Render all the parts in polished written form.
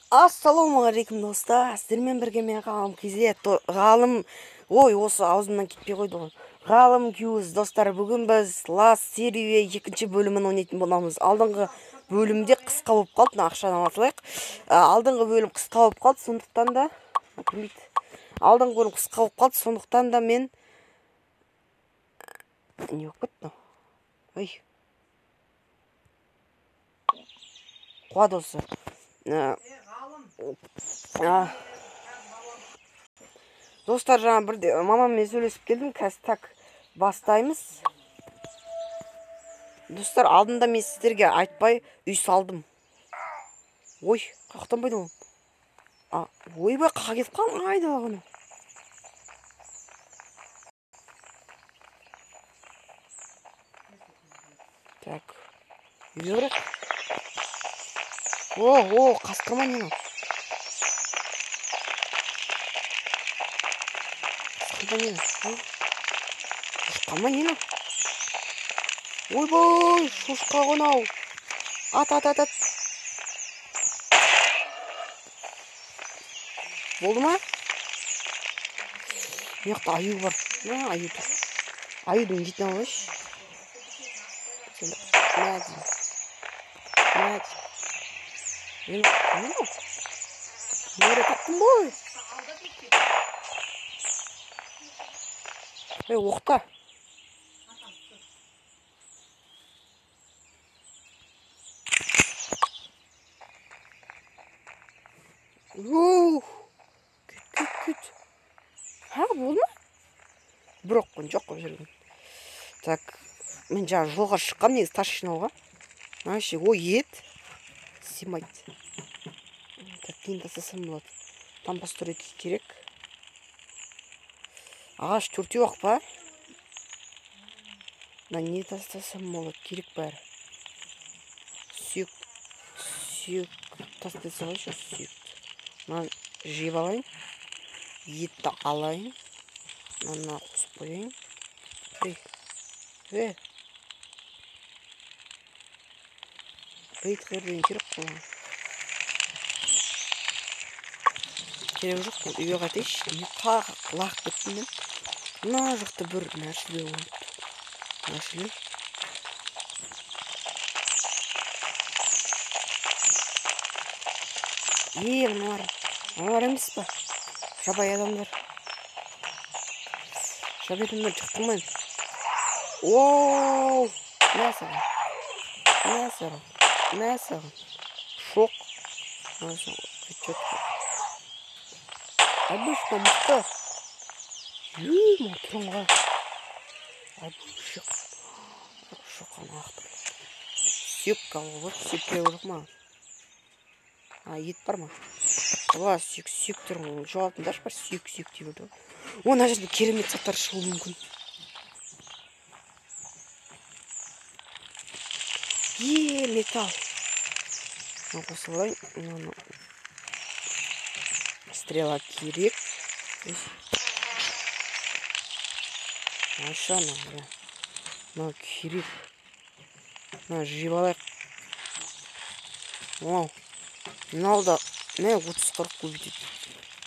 Ассалаумағалейкум достар, сіздермен бірге мен ғалым кезет ғалым осы аузымнан кетпей қойды ғой. Ғалым кюз достар, бүгін біз лас серия екінші бөлімін ойнайтын боламыз. Алдыңғы бөлімде қысқа болып қалды, ақшаны алатылайық. Алдыңғы бөлім қысқа болып қалды, сондықтан да мен не болып кетті? Ой. Қуады осы. Достар, жаңа бірде мамаммен сөйлесіп келдім, қазір так бастаймыз. Достар, алдында мен сіздерге айтпай үй салдым. Ой, қақтанбайды ол. Ойбай, қаға кетіп қалдым, айда бағыны. Так, үйге бірақ. Қасқырма нені. Шошқама нені? Ойбай, шошқа ғынау. Ат. Болды ма? Меқта аю бар. Аю тұр. Аюдың жетін алайшы. Нері таптым ғой. Оқта. Күт. Болды ма? Бір оққан жоқ қой жүрген. Так, мен жаңа жолға шыққам, негіз тас жинауға. Ет. Симайды. Так, кейін тастасам болады. Там построить керек. Ағаш төртеу ақ па? Не тастасам болады, керек бәрі. Сүйек тастай салайыншы, сүйекті. Мынаны жеп алайын. Етті алайын. Мына қосып қойайын. Бейт қойырден керек қой. Керек жоқ қой, үйге қайтайыншы. Не қақ лақ кеттім мен. Мына жақта бір нәрселер болды. Нәрселер. Мыналар емес па? Жабай адамдар. Жабай адамдар жақтырмайын. Мәсіған. Шоқ. Айбұшқа мұқты. Тұрынға. Айбұшық. Шоқан ақтыр. Сүйек қалғы бар. Сүйек керек жоқ ма? Ет бар ма? Сүйек тұрын. Жоғалтындар бар. Сүйек деп отыр. Оны жерде керемет заттар шығуы мүмкін. Металл. Қосылайын. Стрела керек. Мына керек. Мына жеп алайық. Мынау да 30-40 көбейтеді.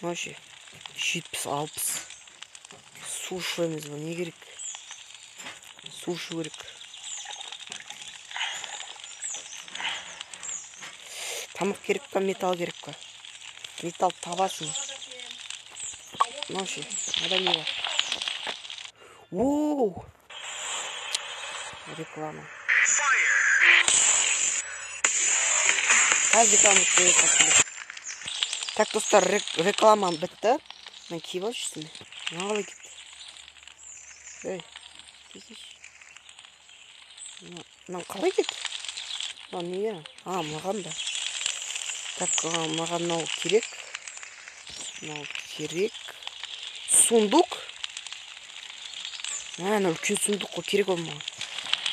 70-60. Су ішеміз ба, не керек? Су ішу керек. Тамақ керек па, металл керек па? Металл табасын. Ада не бар? Реклама. Так, достар, реклама бітті. Мен киіп алшы сені. Мағылай кетті. Мынан қалай кетті? Не? Маған да. Так, маған мынау керек. Сундук. Үлкен сундуқ қой, керек ол маған.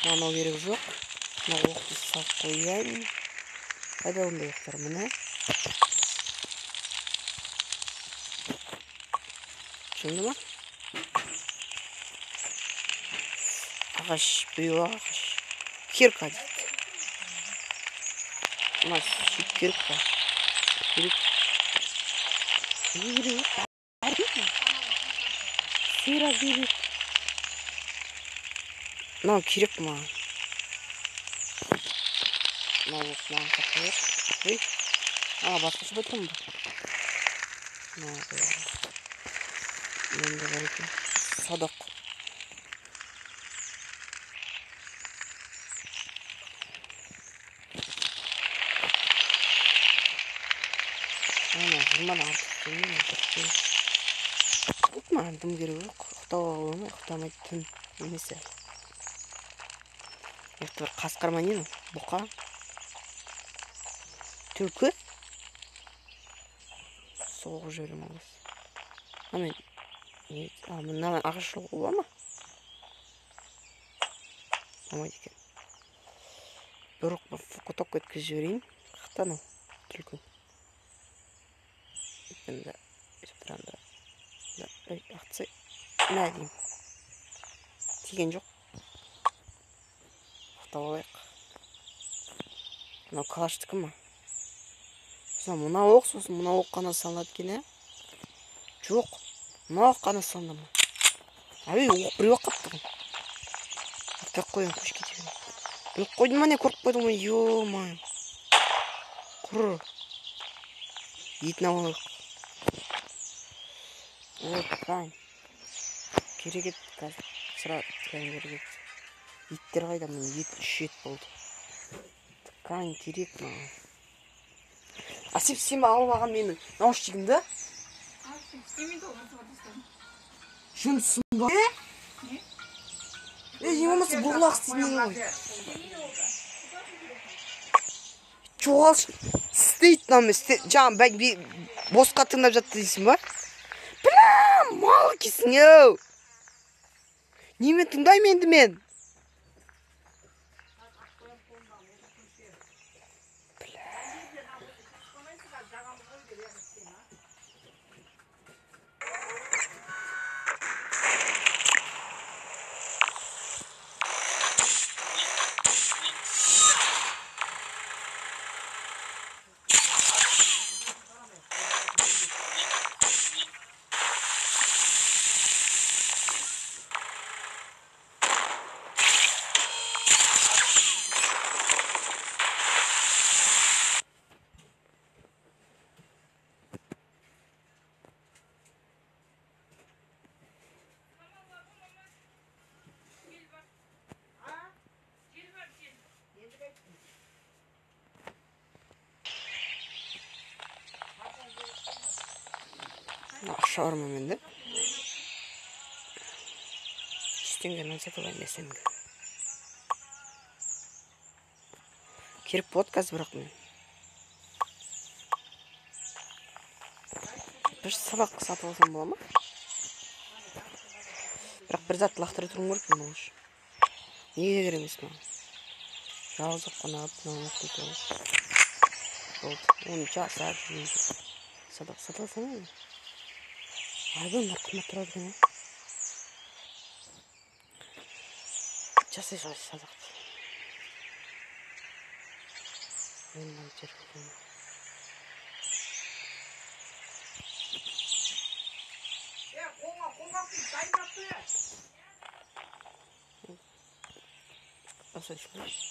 Мынау керек жоқ. Мынау оқты салып қояйын. Қайда ондай оқтар, мына. Шынды ма? Ағаш, біреу ағаш. Кирка дейді. Мына сүйіп керек па? керек. Керек. Сыра керек. Мынау керек маған. Мынау маған қойып. Ой. Басқаша бөтірім ба? Енді бар екен. Садақ. Жұрман артық келмеймін. Маған дым керек жоқ. Ұқтауы ұқтамайды түн емес әлі. Екі бір қасқырма нені? Бұқа? Түлкі? Соғып жіберем алыс. Мынаған ағаш жол бола ма? Болмайды екен. Бұрық бір фоток өткізіп жіберейін. Қақтан ол түлкі. Енді жаптыранда. Ақтысы мә деймін. Тиген жоқ. Ақтап алайық. Мынау калаштікі ма? Мына оқ, сосын мына оқ қана салынады екен, жоқ. Мына оқ қана салынды ма? Әбей, оқ біреу қапты ғой. Ақтап қойын, көш кетіп. Біліп қойдың ма не, көріп қойдың ма? Ё-май. Құр. Етін алайық. Вот, қайын. Керек ет қазір. Sıra қайын керек ет. Иттер қайда, мен ет 3 ет болды. Қайын керек маған. Сен алып алған менің наушнигімді? Жынсың ба? Не болмаса бұғылақ істемейін ғой. Жоғалшы. Істейді намы. Жаңа босқа тыңдап жатты дейсің ба? Білім, мал кесің еу. Немен тыңдайм енді мен? Шаурма менде. 100 теңгеден сатып алайын десем. Керек болады қазір бірақ мен. Бір сабақ сатып алсам бола ма? Бірақ бір зат лақтыра тұрым керек мен олыш. Неге керек емес маған? Жалғыз қонап, мынаны қойып. Болды. Оны жасап жүрмейді. Сабақ сатып алсам еді. Айбын қымбат тұрады екен, жасай садақты. Мен мынаны жергілдім. Осылай шықпайшы.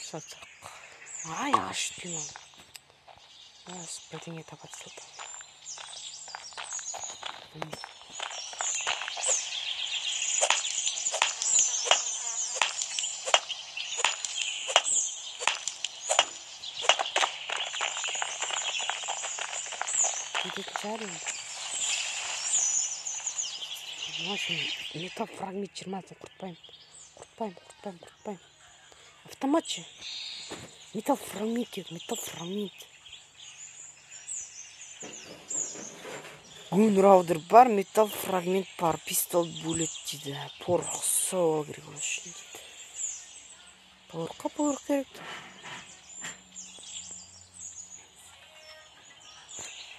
Сатсақ. Ай, аш түймем. Бірдеңе табат сылды. Кететін шығар енді. Металл фрагмент 20-сын құртпайым. Автомат же. Металл фрагмент керек, металл фрагмент. Гунраудер бар, металл фрагмент бар, пистол булет дейді. Порох соға керек үшін дейді. Порох керек.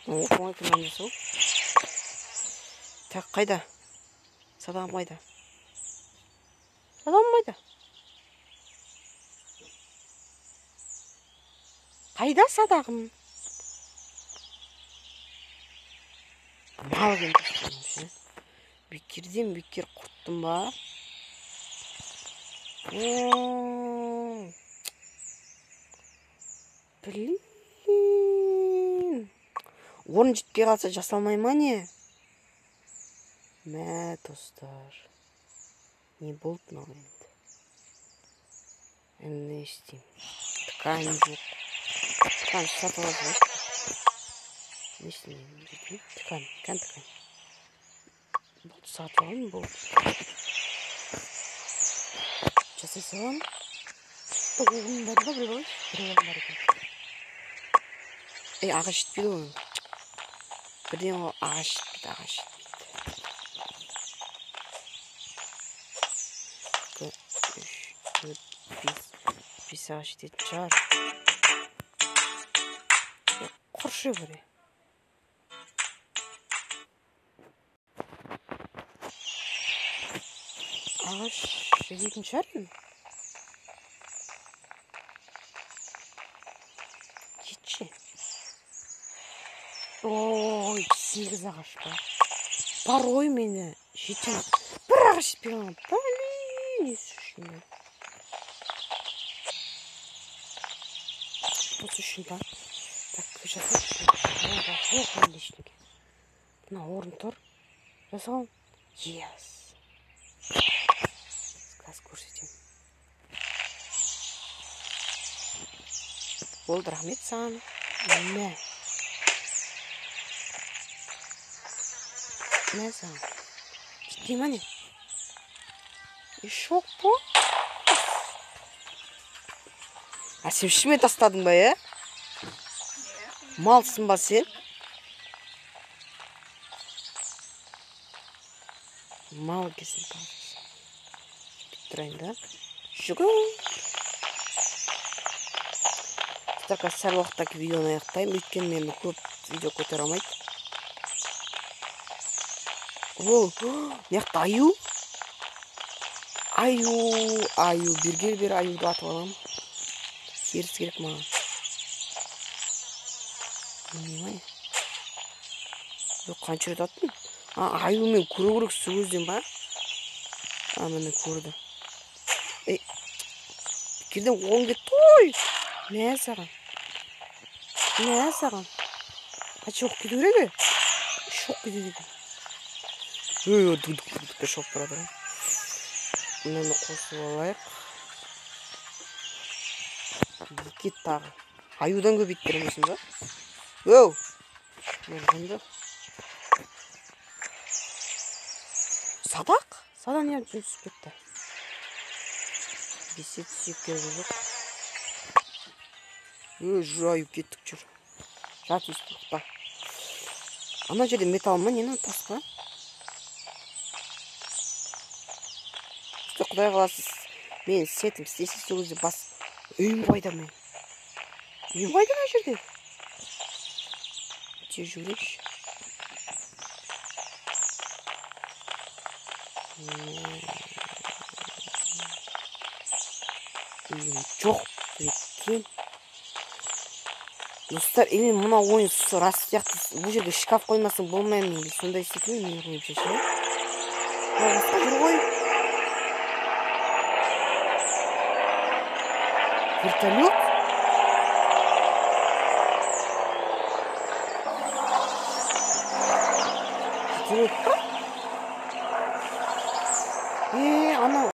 Оңай кіммен сол? Так, қайда? Садағым қайда? Қайда садағым? мал екен. Бекерден бекер құрттым ба? Блин. Орын жетпей қалса жасалмай ма не? Мә, достар. Не болды мынау енді? Не істеймін? Ткань жоқ. Ткань сатып алып. Не істеймін? Ткань. Болды, сатып алайын, болды. Жасай салам. Тоғылым бар ба, бір қойшы? Бір бар екен. Ағаш жетпейді оның. Бірден ол ағаш жетпейді. 5 ағаш жететін шығар. Құршы бұре. Ағаш жететін шығар ем? Жетші. Ой, 8 ағаш ба. Бар ой мені жетен. Бір ағаш жетпей қалған. Блин, есі үшін бе. Осы үшін ба. Так, жасайшы. Жоқ менде ішінге. Мына орын тұр. Жасалым. Yes. Қазір көрсетем. Болды, рахмет саған. Мә. Мә саған. Жетпей ма не? Шок по? Сен ішіме тастадың ба, е? Малсың ба сен? Мал кесін қалжасың. Тұрайын да. Жүгір. Қазір сәл уақыттaki видеоны аяқтаймын. Өйткені мені көп видео көтере алмайды. Ол, неқта аю? Аю. Бергер аюды атып аламын. Теріс керек маған. Немай? Қанша рет аттым? Аю мен көру керек сөзден ба? Мені көрді. Бекерден оң кетті ғой. Мә саған. Шоқ кету керек? Шоқ кету керек. Дүк шоқ тұрады. Мені қосып алайық. Кет тағы. Аюдан көбейт беремесің ба? Өу! Мені Садақ? Садақ не түсіп кетті? Бесет сүйектер болып. Аю кеттік жүр. Жат үстіқта. Ана жерде металл ма? Нені тас па? Құдай қаласыз. Мен сетім істесіз сол кезде бас. Үйім қайда мен? Үйім қайда ана жерде? Те жүрейші. Жоқ біткен. Достар, елен мұна ойын рас сияқты. Бұл жерге шкаф қоймасын болмайын. Мен сондай істейтін мен қойып шеше. Басқа жүр ғой. Вертолет. Вертолет па? Анау.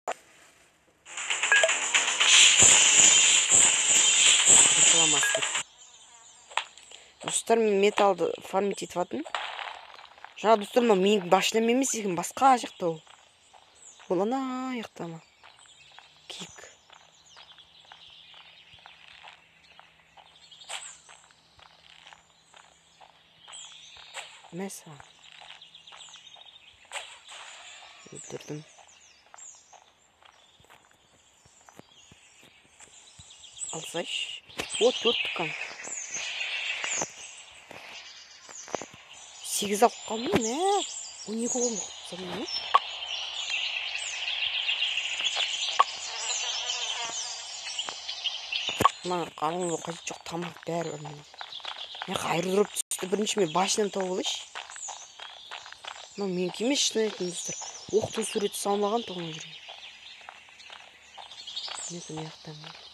Достар, мен металды фармить етіп атын. Жаңа достар, менің башынам емес екен, басқа жақта ол. Ол ана аяқтама. Кик. Мәса. Өлтірдім. Алсайш. О, 4 тұқан. 8 алып қалмын, мә. 12 қолым құтсам, не? Маған қалың қажет жоқ, тамақ бәрі өлмейді. Мен қайыр тұрып түсті, бірінші мен башынан тауып алайшы. мынау менікі емес шын айтайын достар. Оқтың суреті салмаған тұғын жүрген. Міне мына жақтан